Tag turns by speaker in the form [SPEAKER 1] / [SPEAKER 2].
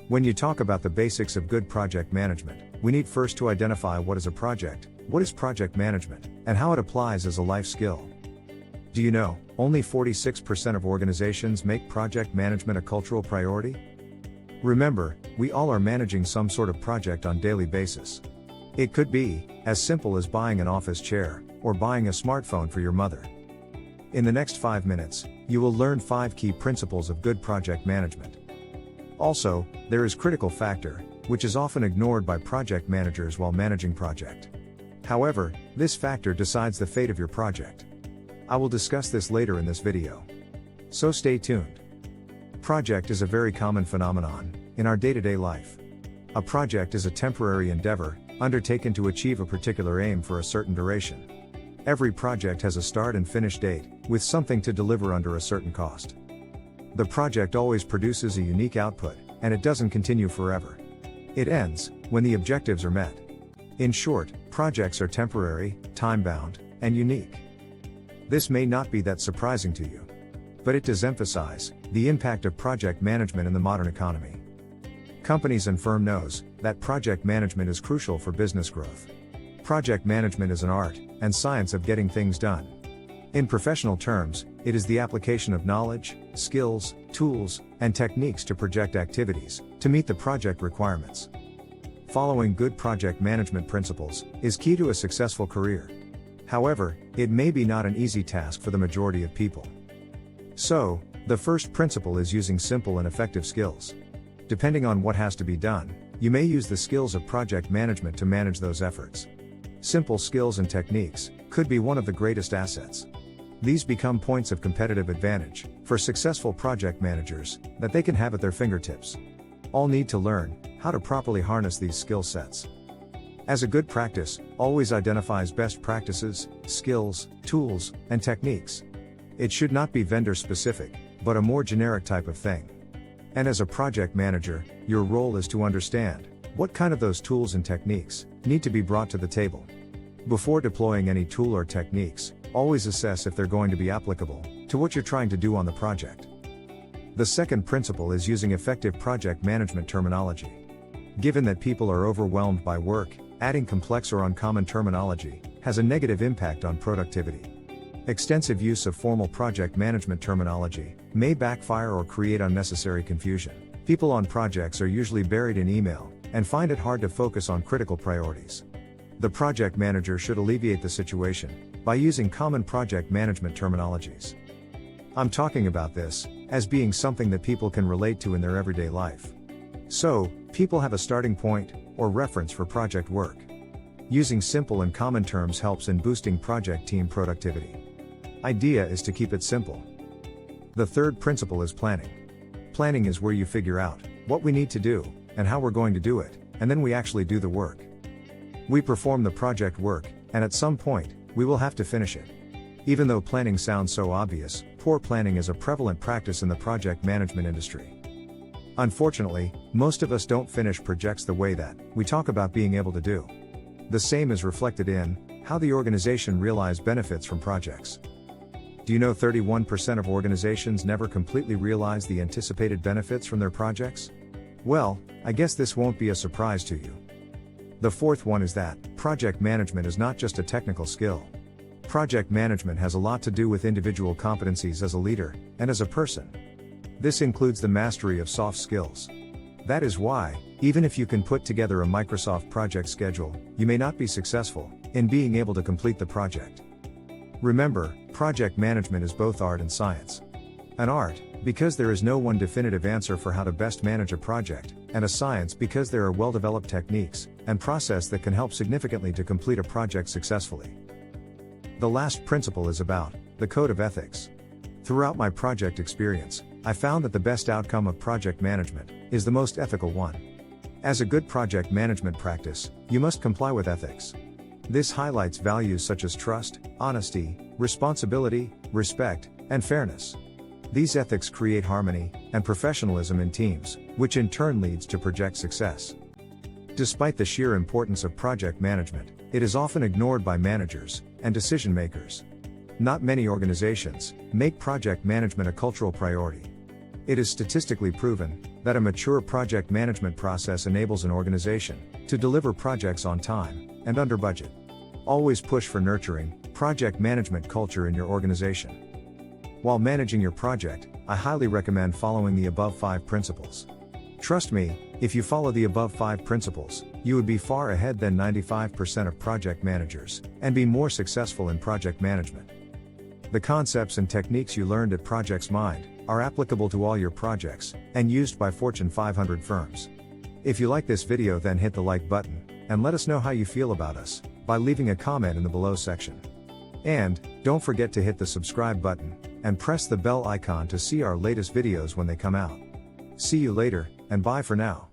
[SPEAKER 1] When you talk about the basics of good project management, we need first to identify what is a project, what is project management, and how it applies as a life skill. Do you know, only 46% of organizations make project management a cultural priority? Remember, we all are managing some sort of project on a daily basis. It could be as simple as buying an office chair, or buying a smartphone for your mother. In the next 5 minutes, you will learn 5 key principles of good project management. Also, there is critical factor, which is often ignored by project managers while managing project. However, this factor decides the fate of your project. I will discuss this later in this video. So stay tuned. Project is a very common phenomenon in our day-to-day life. A project is a temporary endeavor, undertaken to achieve a particular aim for a certain duration. Every project has a start and finish date, with something to deliver under a certain cost. The project always produces a unique output, and it doesn't continue forever. It ends when the objectives are met. In short, projects are temporary, time-bound, and unique. This may not be that surprising to you, but it does emphasize the impact of project management in the modern economy. Companies and firms know that project management is crucial for business growth. Project management is an art and science of getting things done. In professional terms, it is the application of knowledge, skills, tools, and techniques to project activities to meet the project requirements. Following good project management principles is key to a successful career. However, it may be not an easy task for the majority of people. So, the first principle is using simple and effective skills. Depending on what has to be done, you may use the skills of project management to manage those efforts. Simple skills and techniques could be one of the greatest assets. These become points of competitive advantage for successful project managers that they can have at their fingertips. All need to learn how to properly harness these skill sets. As a good practice, always identifies best practices, skills, tools, and techniques. It should not be vendor specific, but a more generic type of thing. And as a project manager, your role is to understand what kind of those tools and techniques need to be brought to the table. Before deploying any tool or techniques, always assess if they're going to be applicable to what you're trying to do on the project. The second principle is using effective project management terminology. Given that people are overwhelmed by work, adding complex or uncommon terminology has a negative impact on productivity. Extensive use of formal project management terminology may backfire or create unnecessary confusion. People on projects are usually buried in email and find it hard to focus on critical priorities. The project manager should alleviate the situation by using common project management terminologies. I'm talking about this as being something that people can relate to in their everyday life. So, people have a starting point or reference for project work. Using simple and common terms helps in boosting project team productivity. Idea is to keep it simple. The third principle is planning. Planning is where you figure out what we need to do and how we're going to do it, and then we actually do the work. We perform the project work, and at some point, we will have to finish it. Even though planning sounds so obvious, poor planning is a prevalent practice in the project management industry. Unfortunately, most of us don't finish projects the way that we talk about being able to do. The same is reflected in how the organization realizes benefits from projects. Do you know 31% of organizations never completely realize the anticipated benefits from their projects? Well, I guess this won't be a surprise to you. The fourth one is that project management is not just a technical skill. Project management has a lot to do with individual competencies as a leader and as a person. This includes the mastery of soft skills. That is why, even if you can put together a Microsoft project schedule, you may not be successful in being able to complete the project. Remember, project management is both art and science. An art, because there is no one definitive answer for how to best manage a project, and a science because there are well-developed techniques and process that can help significantly to complete a project successfully. The last principle is about the code of ethics. Throughout my project experience, I found that the best outcome of project management is the most ethical one. As a good project management practice, you must comply with ethics. This highlights values such as trust, honesty, responsibility, respect, and fairness. These ethics create harmony and professionalism in teams, which in turn leads to project success. Despite the sheer importance of project management, it is often ignored by managers and decision makers. Not many organizations make project management a cultural priority. It is statistically proven that a mature project management process enables an organization to deliver projects on time and under budget. Always push for nurturing project management culture in your organization. While managing your project, I highly recommend following the above 5 principles. Trust me, if you follow the above 5 principles, you would be far ahead than 95% of project managers and be more successful in project management. The concepts and techniques you learned at Projects Mind are applicable to all your projects and used by Fortune 500 firms. If you like this video, then hit the like button and let us know how you feel about us by leaving a comment in the below section. And don't forget to hit the subscribe button and press the bell icon to see our latest videos when they come out. See you later, and bye for now.